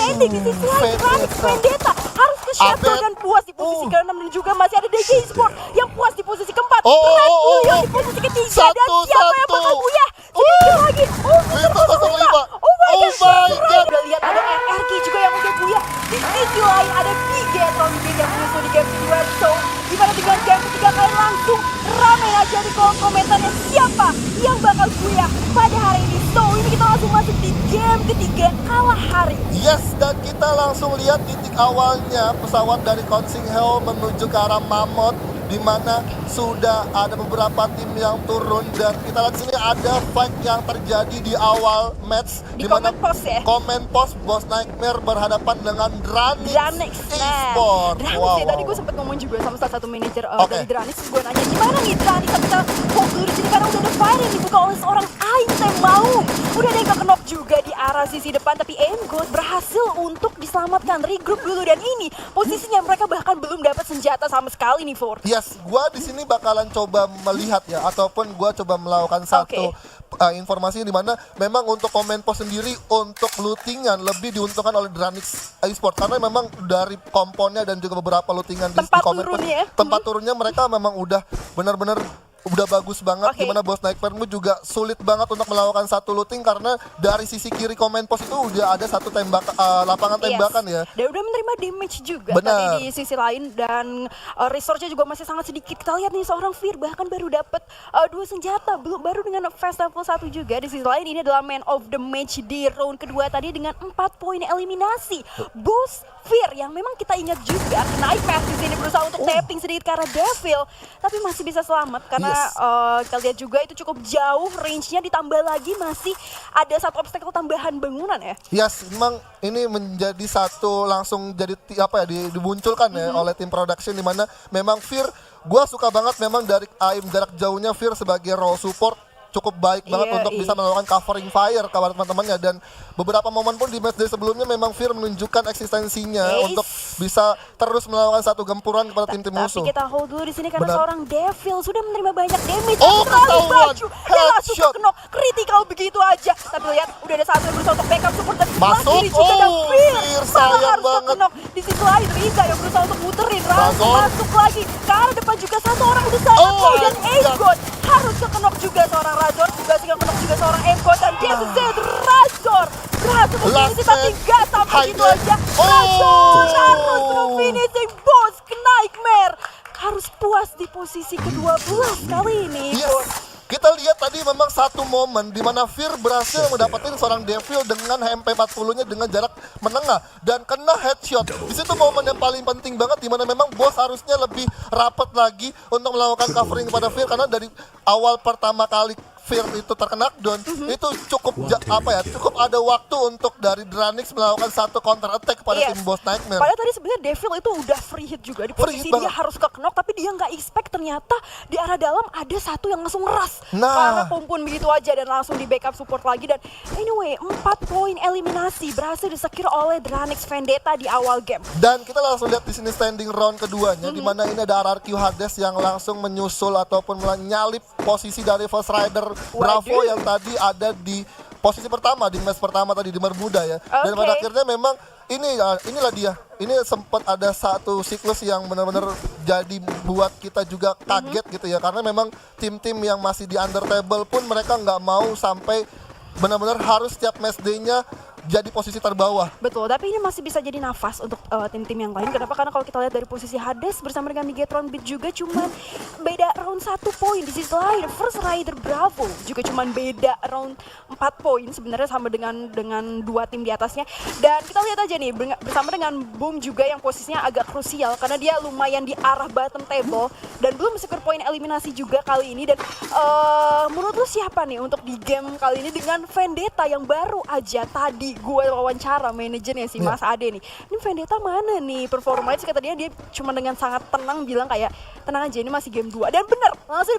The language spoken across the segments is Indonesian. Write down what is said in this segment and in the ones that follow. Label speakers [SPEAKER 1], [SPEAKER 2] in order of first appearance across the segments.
[SPEAKER 1] standing di sisi lain Dranix Vendetta harus ke Shadow dan puas di posisi ke-6 dan juga masih ada DG Sport yang puas di posisi ke-4. Red Bullion di posisi ke-3 dan siapa yang bakal buyah? Sedikit lagi.
[SPEAKER 2] Victor 05.
[SPEAKER 1] Oh my god.
[SPEAKER 2] God.
[SPEAKER 1] Udah lihat ada RRQ juga yang udah buyah. Di sisi lain ada Bigetron yang menyusul di game kedua. So gimana dengan game ketiga kali langsung ramai aja di kolom komentarnya siapa yang bakal buyah pada hari ini. So ini kita langsung masuk di game ketiga kalah hari.
[SPEAKER 2] Yes, dan kita langsung lihat titik awalnya pesawat dari Konsing Hell menuju ke arah Mammoth, di mana sudah ada beberapa tim yang turun dan kita lihat sini ada fight yang terjadi di awal match
[SPEAKER 1] Di
[SPEAKER 2] mana
[SPEAKER 1] comment post ya?
[SPEAKER 2] Comment Post Boss Nightmare berhadapan dengan Dranix Esport.
[SPEAKER 1] Dranix tadi gue sempet ngomong juga sama salah satu manajer dari Dranix. Gue nanya gimana nih Dranix kita hold dulu di sini karena udah ada fire yang dibuka oleh seorang Aintem mau. Udah ada yang kekenok juga di arah sisi depan tapi Emgot berhasil untuk diselamatkan. Regroup dulu dan ini posisinya mereka bahkan belum dapat senjata sama sekali nih For.
[SPEAKER 2] Yes, gua di sini bakalan coba melihat ya, ataupun gua coba melakukan satu informasi di mana memang untuk Comment Post sendiri untuk lootingan lebih diuntungkan oleh Dranix Esport karena memang dari komponnya dan juga beberapa lootingan di Comment Post, tempat turunnya mereka memang udah benar-benar udah bagus banget, dimana Boss Nightmare juga sulit banget untuk melakukan satu looting karena dari sisi kiri Comment Post itu udah ada satu tembak lapangan tembakan ya.
[SPEAKER 1] Dan udah menerima damage juga
[SPEAKER 2] Benar.
[SPEAKER 1] tadi di sisi lain dan resource-nya juga masih sangat sedikit. Kita lihat nih seorang Fear bahkan baru dapat 2 senjata, baru dengan fast level 1 juga. Di sisi lain ini adalah man of the match di round kedua tadi dengan 4 poin eliminasi. Boss Fear yang memang kita ingat juga Nightmare di sini berusaha untuk tapping sedikit ke arah Devil tapi masih bisa selamat karena kita lihat juga itu cukup jauh range-nya, ditambah lagi masih ada satu obstacle tambahan bangunan ya.
[SPEAKER 2] Yes, memang ini menjadi satu langsung jadi dimunculkan ya oleh tim production di mana memang Fear, gua suka banget memang dari aim jarak jauhnya Fear sebagai role support cukup baik banget untuk bisa melakukan covering fire ke teman-temannya dan beberapa momen pun di match dari sebelumnya memang Fear menunjukkan eksistensinya untuk bisa terus melakukan satu gempuran kepada tim-tim musuh.
[SPEAKER 1] Tapi kita hold dulu di sini karena seorang Devil sudah menerima banyak damage.
[SPEAKER 2] Ketahuan
[SPEAKER 1] headshot kenok kritikal begitu aja. Tapi lihat udah ada satu yang berusaha untuk backup support dan
[SPEAKER 2] masuk.
[SPEAKER 1] juga ada Fear
[SPEAKER 2] sayang banget.
[SPEAKER 1] Di sisi lain Riza yang berusaha untuk muterin masuk lagi ke arah depan juga satu orang udah sangat dan Emgot harus kekenok juga seorang Razor juga sih kekenok juga seorang Emgot dan dia Razor berhasil finishing tapi gak sampai gitu aja. Razor harus finishing Boss Nightmare harus puas di posisi ke-12 kali ini.
[SPEAKER 2] Kita lihat tadi memang satu momen di mana Fear berhasil mendapatkan seorang Devil dengan MP40-nya dengan jarak menengah dan kena headshot. Di situ momen yang paling penting banget di mana memang Boss harusnya lebih rapat lagi untuk melakukan covering kepada Fear karena dari awal pertama kali Fear itu terkena down, itu cukup cukup ada waktu untuk dari Dranix melakukan satu counter attack kepada tim Boss Nightmare.
[SPEAKER 1] Padahal tadi sebenarnya Devil itu udah free hit juga di posisi dia harus kekenok tapi dia nggak expect ternyata di arah dalam ada satu yang langsung ngeras karena kumpul begitu aja dan langsung di backup support lagi dan anyway 4 poin eliminasi berhasil disecure oleh Dranix Vendetta di awal game.
[SPEAKER 2] Dan kita langsung lihat di sini standing round keduanya di mana ini ada RRQ Hades yang langsung menyusul ataupun menyalip posisi dari First Rider Bravo yang tadi ada di posisi pertama di match pertama tadi di Bermuda ya. Dan pada akhirnya memang inilah dia. Ini sempat ada satu siklus yang benar-benar jadi buat kita juga kaget gitu ya. Karena memang tim-tim yang masih di under table pun mereka nggak mau sampai benar-benar harus setiap match day-nya jadi posisi terbawah.
[SPEAKER 1] Betul, tapi ini masih bisa jadi nafas untuk tim-tim yang lain. Kenapa? Karena kalau kita lihat dari posisi Hades bersama dengan Bigetron Beat juga cuman beda round 1 poin. Di sisi lain First Rider Bravo juga cuman beda round 4 poin sebenarnya sama dengan 2 tim di atasnya. Dan kita lihat aja nih bersama dengan Boom juga yang posisinya agak krusial karena dia lumayan di arah bottom table dan belum secure poin eliminasi juga kali ini. Dan menurut lu siapa nih untuk di game kali ini dengan Vendetta yang baru aja tadi gue wawancara manajernya si Mas Ade nih. Ini Vendetta mana nih performanya? Kata dia cuma dengan sangat tenang bilang kayak tenang aja ini masih game 2 dan bener langsung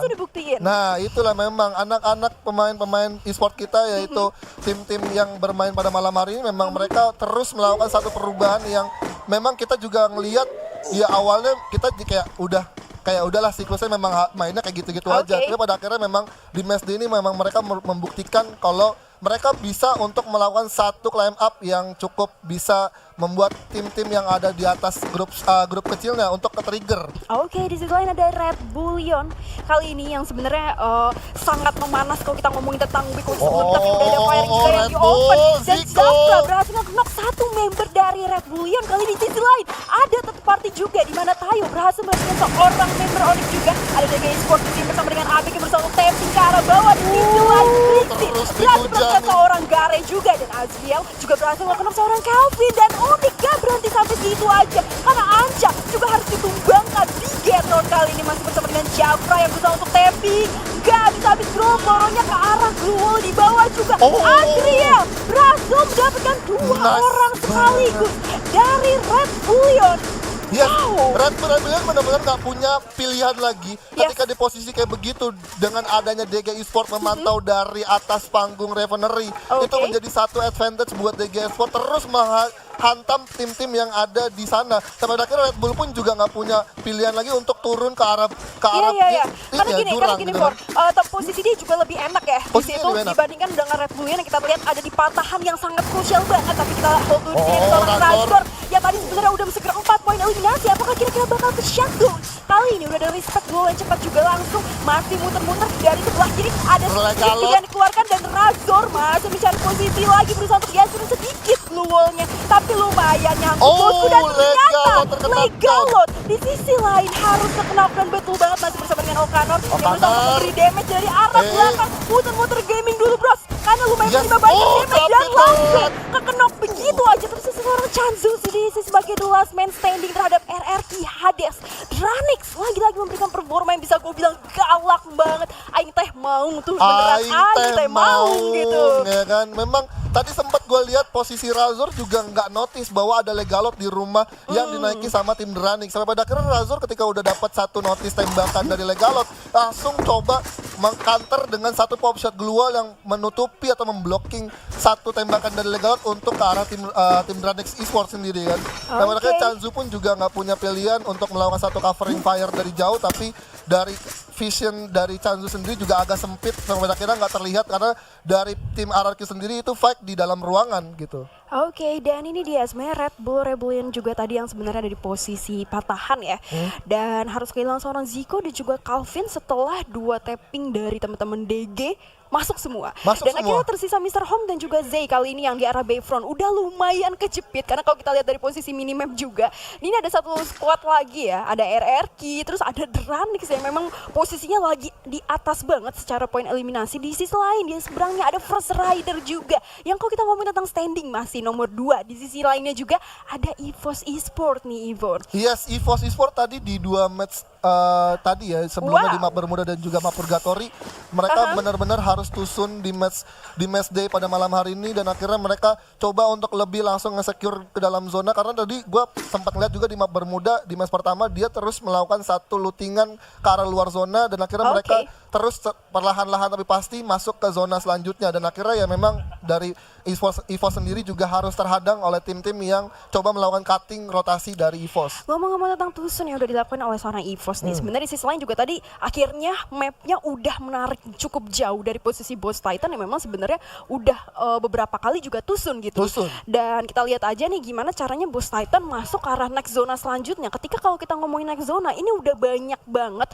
[SPEAKER 1] dibuktiin.
[SPEAKER 2] Nah itulah memang anak-anak pemain-pemain e-sport kita yaitu tim-tim yang bermain pada malam hari ini memang mereka terus melakukan satu perubahan yang memang kita juga ngelihat ya awalnya kita kayak udahlah siklusnya memang mainnya kayak gitu-gitu aja. Tapi pada akhirnya memang di match day ini memang mereka membuktikan kalau mereka bisa untuk melakukan satu climb up yang cukup bisa membuat tim-tim yang ada di atas grup kecilnya untuk ke-trigger.
[SPEAKER 1] Oke, di sisi lain ada Red Bullion kali ini yang sebenarnya sangat memanas kalau kita ngomongin tentang week sebelum, tapi udah ada firing juga yang
[SPEAKER 2] Red
[SPEAKER 1] di open
[SPEAKER 2] Bull,
[SPEAKER 1] dan
[SPEAKER 2] Zico.
[SPEAKER 1] Zafra berhasil knock satu member dari Red Bullion. Kali ini di sisi lain ada third party juga di mana Tayo berhasil melakukan seorang member Onyx juga. Ada DG Esports di sini bersama dengan ABG bersama tapping ke arah bawah. Di sisi lain Christy
[SPEAKER 2] terus
[SPEAKER 1] berhasil
[SPEAKER 2] dihujani.
[SPEAKER 1] melakukan seorang Garen juga, dan Azriel juga berhasil melakukan seorang Calvin, dan Onyx gak berhenti sampai situ aja karena Anca juga harus ditumbangkan di Getron. Kali ini masih bersama dengan Jafra yang berusaha untuk tapping, gak bisa habis Gromoronya ke arah Blue Wall di bawah juga. Azriel berhasil mendapatkan dua
[SPEAKER 2] Nice
[SPEAKER 1] orang sekaligus dari Red Bullion.
[SPEAKER 2] Yes,
[SPEAKER 1] Wow.
[SPEAKER 2] Red Bull benar-benar nggak punya pilihan lagi
[SPEAKER 1] Yes.
[SPEAKER 2] ketika di posisi kayak begitu dengan adanya DG Esports memantau dari atas panggung Revenery. Itu
[SPEAKER 1] Oke.
[SPEAKER 2] menjadi satu advantage buat DG Esports terus menghantam tim-tim yang ada di sana. Sampai akhirnya Red Bull pun juga nggak punya pilihan lagi untuk turun ke arah
[SPEAKER 1] Iya. Karena gini,
[SPEAKER 2] jurang
[SPEAKER 1] gitu
[SPEAKER 2] gitu
[SPEAKER 1] For,
[SPEAKER 2] kan.
[SPEAKER 1] top posisi dia juga lebih enak ya di
[SPEAKER 2] Posisinya
[SPEAKER 1] situ
[SPEAKER 2] lebih enak.
[SPEAKER 1] dibandingkan dengan Red Bullion yang kita lihat ada di patahan yang sangat krusial banget. Tapi kita hold dulu di sini ada
[SPEAKER 2] Oh,
[SPEAKER 1] seorang
[SPEAKER 2] Razor.
[SPEAKER 1] Razor yang tadi sebenarnya udah segera 4 poin eliminasi. Apakah kira-kira bakal ke shutdown? Kali ini udah ada respect duel yang cepat juga langsung masih muter-muter dari sebelah kiri ada
[SPEAKER 2] Legalot.
[SPEAKER 1] Stick juga yang dikeluarkan, dan Razor masih mencari posisi lagi berusaha untuk dihancurin sedikit blue wall-nya, tapi lumayan nyangkut bosku, dan ternyata
[SPEAKER 2] Legalot terkena
[SPEAKER 1] Legalot di sisi lain harus terkena dan betul banget masih bersama dengan Okanor yang berusaha untuk memberi damage dari arah belakang. Muter-muter gaming dulu bros karena lumayan
[SPEAKER 2] Yes.
[SPEAKER 1] terima banyak
[SPEAKER 2] Oh,
[SPEAKER 1] damage dan
[SPEAKER 2] tapi
[SPEAKER 1] langsung
[SPEAKER 2] telat.
[SPEAKER 1] kekenok begitu aja. Terus seorang Chanzu sendiri sebagai the last man standing terhadap RRQ Hades. Dranix lagi-lagi memberikan performa yang bisa gue bilang galak banget. Aing teh mau tuh beneran aing teh mau gitu.
[SPEAKER 2] ya kan. Memang tadi sempat gue lihat posisi Razor juga nggak notice bahwa ada Legalot di rumah yang dinaiki sama tim Dranix. Sampai pada akhirnya Razor ketika udah dapat satu notice tembakan dari Legalot langsung coba mengcounter dengan satu pop shot global yang menutupi atau memblocking satu tembakan dari Legalot untuk ke arah tim Dranix Esports sendiri kan. Dan pada akhirnya Chanzu pun juga nggak punya pilihan untuk melakukan satu covering fire dari jauh, tapi dari vision dari Chanzu sendiri juga agak sempit sampai akhirnya nggak terlihat karena dari tim RRQ sendiri itu fight di dalam ruangan gitu.
[SPEAKER 1] Oke, dan ini dia sebenarnya Red Bull Rebellion juga tadi yang sebenarnya ada di posisi patahan ya. Dan harus kehilangan seorang Zico dan juga Calvin setelah 2 tapping dari teman-teman DG masuk semua. Dan akhirnya tersisa Mr. Home dan juga Zay kali ini yang di arah Bayfront udah lumayan kejepit karena kalau kita lihat dari posisi minimap juga ini ada satu squad lagi ya, ada RRQ, terus ada Dranix yang memang posisinya lagi di atas banget secara poin eliminasi. Di sisi lain di seberangnya ada First Rider juga yang kalau kita ngomongin tentang standing masih nomor 2. Di sisi lainnya juga ada EVOS Esports nih, Ivor.
[SPEAKER 2] Yes, EVOS Esports tadi di 2 match tadi ya sebelumnya di map Bermuda dan juga map Purgatory mereka benar-benar harus tusun di match day pada malam hari ini, dan akhirnya mereka coba untuk lebih langsung nge-secure ke dalam zona karena tadi gue sempat ngeliat juga di map Bermuda di match pertama dia terus melakukan satu lootingan ke arah luar zona dan akhirnya mereka terus perlahan-lahan tapi pasti masuk ke zona selanjutnya, dan akhirnya ya memang dari EVOS sendiri juga harus terhadang oleh tim-tim yang coba melakukan cutting rotasi dari EVOS.
[SPEAKER 1] Ngomong-ngomong tentang tusun yang udah dilakukan oleh seorang EVOS nih, sebenarnya di sisi lain juga tadi akhirnya mapnya udah menarik cukup jauh dari posisi Boss Titan yang memang sebenarnya udah beberapa kali juga tusun gitu. Dan kita lihat aja nih gimana caranya Boss Titan masuk ke arah next zona selanjutnya. Ketika kalau kita ngomongin next zona ini udah banyak banget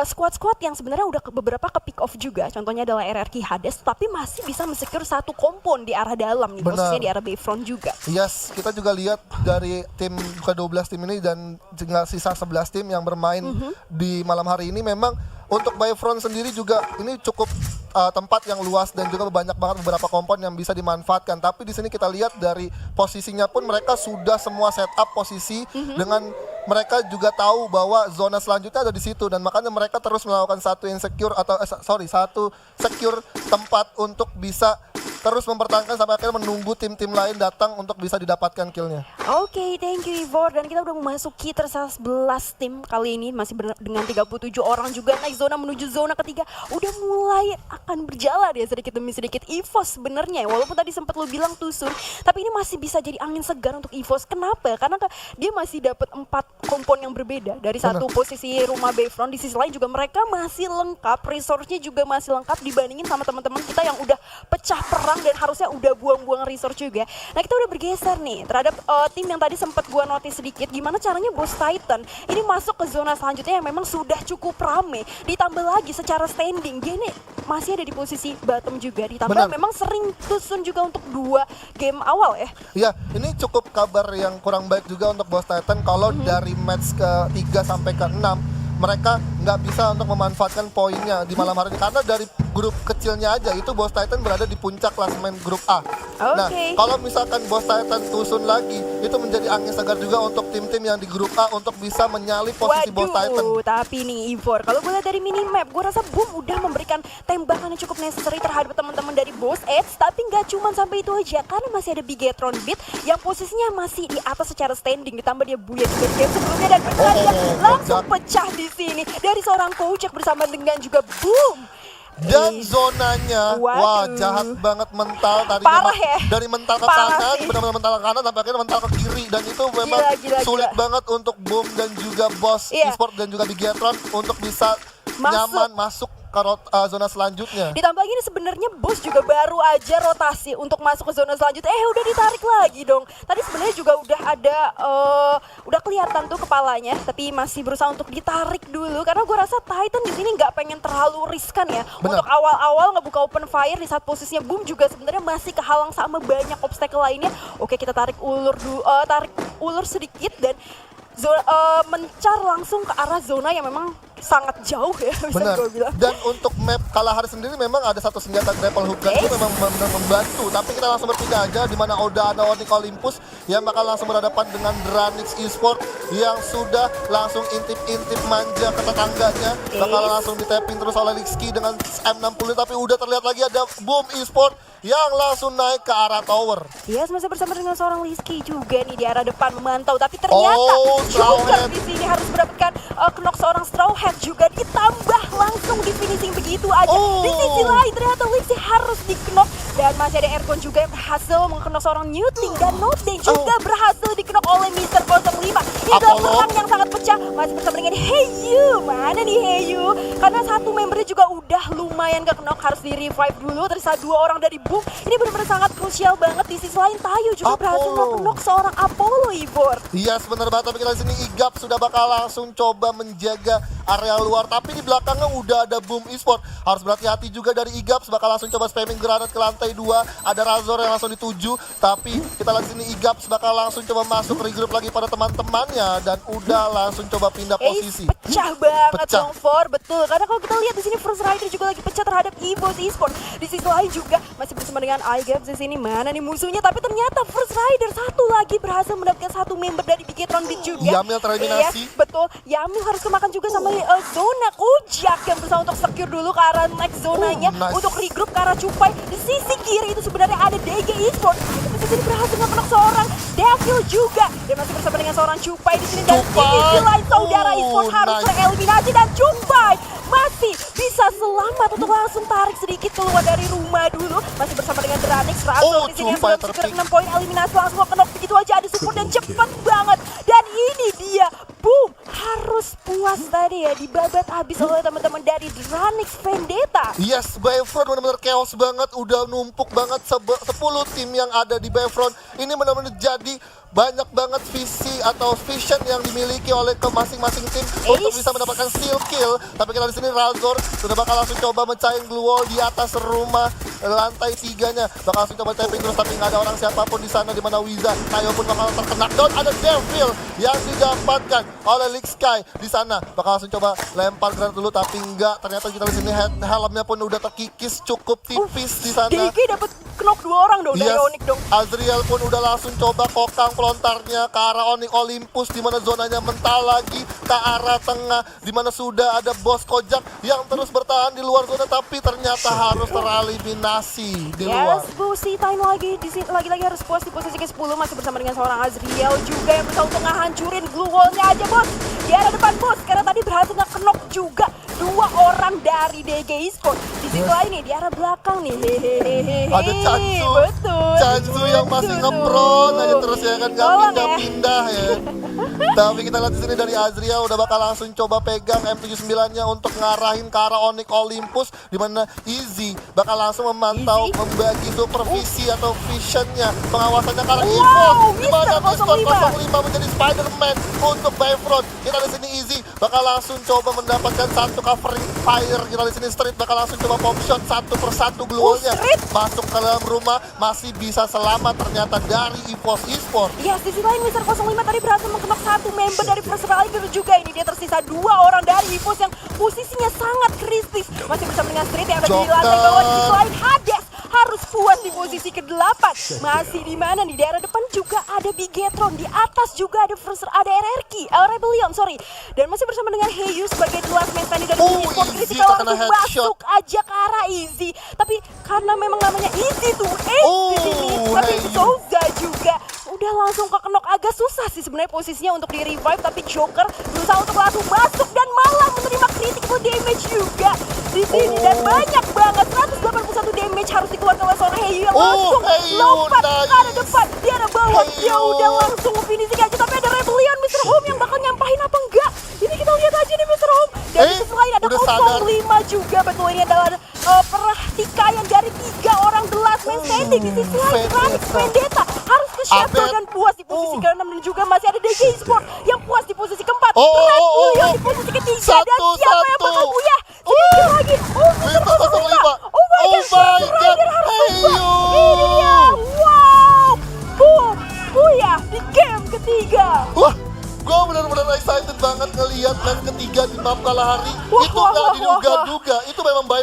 [SPEAKER 1] squad-squad yang sebenarnya udah beberapa ke pick off juga. Contohnya adalah RRQ Hades, tapi masih bisa mensecure satu kompon di arah dalam nih, posisinya di arah Bayfront juga.
[SPEAKER 2] Yes, kita juga lihat dari tim ke-12 tim ini dan tinggal sisa 11 tim yang bermain di malam hari ini. Memang untuk Bayfront sendiri juga ini cukup tempat yang luas dan juga banyak banget beberapa kompon yang bisa dimanfaatkan. Tapi di sini kita lihat dari posisinya pun mereka sudah semua setup posisi dengan mereka juga tahu bahwa zona selanjutnya ada di situ, dan makanya mereka terus melakukan satu insecure atau satu secure tempat untuk bisa terus mempertahankan sampai akhirnya menunggu tim-tim lain datang untuk bisa didapatkan killnya.
[SPEAKER 1] Oke, thank you Ivor. Dan kita udah memasuki tersisa 11 tim kali ini masih dengan 37 orang juga naik zona menuju zona ketiga. Udah mulai akan berjalan ya sedikit demi sedikit EVOS sebenarnya. Walaupun tadi sempat lu bilang tusun, tapi ini masih bisa jadi angin segar untuk EVOS. Kenapa? Karena dia masih dapat 4 kompon yang berbeda dari satu posisi rumah Bayfront. Di sisi lain juga mereka masih lengkap, resource-nya juga masih lengkap dibandingin sama teman-teman kita yang udah pecah perang dan harusnya udah buang-buang resource juga. Nah, kita udah bergeser nih terhadap tim yang tadi sempat gua notice sedikit gimana caranya Boss Titan ini masuk ke zona selanjutnya yang memang sudah cukup rame. Ditambah lagi secara standing dia ini masih ada di posisi bottom juga. Ditambah memang sering tusun juga untuk 2 game awal ya.
[SPEAKER 2] Iya, ini cukup kabar yang kurang baik juga untuk Boss Titan kalau dari match ke-3 sampai ke-6 mereka nggak bisa untuk memanfaatkan poinnya di malam hari ini karena dari grup kecilnya aja itu Boss Titan berada di puncak klasemen grup A. Nah, kalau misalkan Boss Titan tusun lagi itu menjadi angin segar juga untuk tim-tim yang di grup A untuk bisa menyalip posisi Boss Titan.
[SPEAKER 1] Tapi nih Ivor, kalau gue lihat dari minimap, gue rasa Boom udah memberikan tembakan yang cukup necessary terhadap teman-teman dari Boss Edge, tapi nggak cuma sampai itu aja karena masih ada Bigetron Beat yang posisinya masih di atas secara standing, ditambah dia Buya di game sebelumnya dan berhasil langsung pecah di sini dari seorang Kocak bersama dengan juga Boom.
[SPEAKER 2] Dan zonanya, wah jahat banget mental tadinya dari mental ke kanan, benar-benar mental ke kanan sampai akhirnya mental ke kiri dan itu memang sulit banget untuk Boom dan juga Boss Esport dan juga Bigetron untuk bisa nyaman masuk ke zona selanjutnya.
[SPEAKER 1] Ditambah lagi nih sebenarnya Boss juga baru aja rotasi untuk masuk ke zona selanjutnya. Udah ditarik lagi dong. Tadi sebenarnya juga udah ada udah kelihatan tuh kepalanya, tapi masih berusaha untuk ditarik dulu karena gue rasa Titan di sini nggak pengen terlalu riskan ya. Untuk awal-awal ngebuka open fire di saat posisinya Boom juga sebenarnya masih kehalang sama banyak obstacle lainnya. Oke, kita tarik ulur dulu, tarik ulur sedikit dan mencar langsung ke arah zona yang memang sangat jauh ya bisa gue bilang.
[SPEAKER 2] Dan untuk map Kalahari sendiri memang ada satu senjata grapple hook gun itu memang benar-benar membantu. Tapi kita langsung berpindah aja di mana udah ada Onyx Olympus yang bakal langsung berhadapan dengan Dranix Esport yang sudah langsung intip-intip manja ke tetangganya. Bakal langsung di-tapping terus oleh Lixki dengan M60 tapi udah terlihat lagi ada Boom Esport yang langsung naik ke arah tower.
[SPEAKER 1] Yes, masih bersama dengan seorang Lixki juga nih di arah depan memantau, tapi ternyata Joker di sini harus mendapatkan knock seorang Straw Hat juga ditambah langsung di finishing begitu aja. Di sisi lain ternyata Lixi harus di knock dan masih ada Aircon juga yang berhasil mengknock seorang Newting dan Nodane juga berhasil di knock oleh Mr. 05. Ini adalah perang yang sangat pecah masih bersama dengan Heyu. Mana nih Heyu? Karena satu membernya juga udah lumayan ke knock, harus di revive dulu. Tersisa 2 orang dari Boom. Ini benar-benar sangat krusial banget. Di sisi lain Tayo juga berhasil knock seorang Apollo, Ivor.
[SPEAKER 2] Iya, benar banget. Tapi kita di sini Igap sudah bakal langsung coba menjaga area luar. Tapi di belakangnya udah ada Boom Esport. Harus berhati-hati juga dari Igap. Bakal langsung coba spamming granat ke lantai 2. Ada Razor yang langsung dituju. Tapi kita lihat sini Igap bakal langsung coba masuk regroup lagi pada teman-temannya dan udah langsung coba pindah posisi.
[SPEAKER 1] Pecah banget dong For, betul. Karena kalau kita lihat di sini First Rider juga lagi pecah terhadap EVOS Esport. Di sisi lain juga masih bersama dengan iGaps di sini. Mana nih musuhnya? Tapi ternyata First Rider satu lagi berhasil mendapatkan satu member dari Bigetron Beat juga.
[SPEAKER 2] Yamil tereliminasi.
[SPEAKER 1] Betul. Yamil harus kemakan juga sama zona Kojak yang berusaha untuk secure dulu ke arah next zonanya untuk regroup ke arah Cupai. Di sisi kiri itu sebenarnya ada DG Esport. Di sini berhasil mengenok seorang Devil juga. Dia masih bersama dengan seorang Cupai di sini dan di sisi lain saudara Esport harus tereliminasi dan Cupai masih bisa selamat untuk langsung tarik sedikit keluar dari rumah dulu. Masih bersama dengan Dranix Razor di sini yang sudah secure 6 poin eliminasi langsung kenok begitu aja, ada support dan cepat banget. Dan ini dia Boom harus puas tadi ya dibabat habis oleh teman-teman dari Dranix Vendetta.
[SPEAKER 2] Yes, Bayfront benar-benar chaos banget, udah numpuk banget 10 tim yang ada di Bayfront. Ini benar-benar jadi banyak banget visi atau vision yang dimiliki oleh ke masing-masing tim untuk bisa mendapatkan steal kill. Tapi kita di sini Razor sudah bakal langsung coba mencahin glue wall di atas rumah lantai 3-nya. Bakal langsung coba tapping terus tapi nggak ada orang siapapun di sana di mana Wiza. Tayo pun bakal terkena down. Ada Devil yang didapatkan oleh League Sky di sana. Bakal langsung coba lempar granat dulu tapi enggak. Ternyata kita di sini helmnya pun udah terkikis cukup tipis di sana.
[SPEAKER 1] DK dapat knock 2 orang dong dari Onyx dong.
[SPEAKER 2] Azriel pun udah langsung coba kokang lontarnya ke arah Onyx Olympus di mana zonanya mental lagi ke arah tengah di mana sudah ada Bos Kojak yang terus bertahan di luar zona tapi ternyata harus tereliminasi di luar.
[SPEAKER 1] Yes, Busi time lagi di sini lagi-lagi harus puas di posisi ke-10 masih bersama dengan seorang Azriel juga yang berusaha untuk ngehancurin glue wall-nya aja, Bos. Di arah depan, Bos, karena tadi berhasil nge-knock juga 2 orang dari DG Esport. Di situ lain nih, di arah belakang nih. Hehehe.
[SPEAKER 2] Ada Chansu.
[SPEAKER 1] Betul.
[SPEAKER 2] Chansu yang masih ngepron aja terus ya kan, nggak
[SPEAKER 1] Tolong ya.
[SPEAKER 2] pindah-pindah ya. Tapi kita lihat di sini dari Azriel udah bakal langsung coba pegang M79-nya untuk ngarahin ke arah Onyx Olympus di mana Easy bakal langsung memantau,
[SPEAKER 1] Easy?
[SPEAKER 2] membagi supervisi atau visionnya, pengawasannya ke arah
[SPEAKER 1] Wow,
[SPEAKER 2] Evo di mana
[SPEAKER 1] Mr.
[SPEAKER 2] Mr. 05 menjadi Spider-Man untuk Bayfront. Kita di sini Easy bakal langsung coba mendapatkan satu covering fire. Kita di sini Street bakal langsung coba pop shot satu persatu glue-nya
[SPEAKER 1] Street.
[SPEAKER 2] masuk ke dalam rumah, masih bisa selamat ternyata dari EVOS Esport.
[SPEAKER 1] Yes, di sisi lain Mr. 05 tadi berhasil mengkenok satu member dari First Rider juga. Ini dia tersisa 2 orang dari EVOS yang posisinya sangat kritis. Masih bersama dengan Street yang ada di
[SPEAKER 2] Joker.
[SPEAKER 1] lantai bawah. Di sisi lain Hades harus puas di posisi ke-8. Masih di mana nih? Di daerah depan juga ada Bigetron. Di atas juga ada RRQ, Rebellion, sorry. Dan masih bersama dengan Heyu sebagai the last man standing dari Esport.
[SPEAKER 2] Easy
[SPEAKER 1] Critical
[SPEAKER 2] terkena
[SPEAKER 1] langsung
[SPEAKER 2] headshot.
[SPEAKER 1] masuk aja ke arah Easy. Tapi karena memang namanya Easy tuh di sini. Tapi
[SPEAKER 2] Heyu.
[SPEAKER 1] Souza juga udah langsung kekenok, agak susah sih sebenarnya posisinya untuk di revive, tapi Joker berusaha untuk langsung masuk dan malah menerima critical damage juga di sini dan banyak banget 181 damage harus dikeluarkan oleh seorang Heyu yang langsung
[SPEAKER 2] Heyu,
[SPEAKER 1] lompat ke arah
[SPEAKER 2] nice.
[SPEAKER 1] depan, di arah bawah dia
[SPEAKER 2] Heyu.
[SPEAKER 1] udah langsung finishing aja, tapi ada Rebellion Mr. Home yang bakal nyampahin apa enggak? Ini kita lihat aja nih Mr. Home. Dan di sisi lain ada
[SPEAKER 2] udah sadar.
[SPEAKER 1] 05 juga, betul ini adalah perhatikan dari 3 orang the last man standing. Di sisi lain Radix Vendetta harus ke Shadow
[SPEAKER 2] Abed.
[SPEAKER 1] dan puas di posisi ke-6 dan juga masih ada DG Esport yang puas di posisi ke-4.
[SPEAKER 2] Oh, oh,
[SPEAKER 1] Red
[SPEAKER 2] oh,
[SPEAKER 1] Bullion
[SPEAKER 2] oh.
[SPEAKER 1] di posisi ke-3 dan
[SPEAKER 2] Satu,
[SPEAKER 1] siapa yang
[SPEAKER 2] satu.
[SPEAKER 1] bakal buyah? Sedikit lagi. Oh, Mr.
[SPEAKER 2] Mr.
[SPEAKER 1] 05.
[SPEAKER 2] 05.
[SPEAKER 1] Oh my
[SPEAKER 2] Oh
[SPEAKER 1] god.
[SPEAKER 2] my
[SPEAKER 1] Rider
[SPEAKER 2] God.
[SPEAKER 1] harus
[SPEAKER 2] Heyu.
[SPEAKER 1] tumbang. Ini dia. Wow. Buyah di game ketiga.
[SPEAKER 2] Wah, gue benar-benar excited banget ngelihat match ketiga di map Kalahari.
[SPEAKER 1] Wah,
[SPEAKER 2] Itu
[SPEAKER 1] wah,
[SPEAKER 2] nggak
[SPEAKER 1] wah, wah,
[SPEAKER 2] diduga-duga. Itu memang by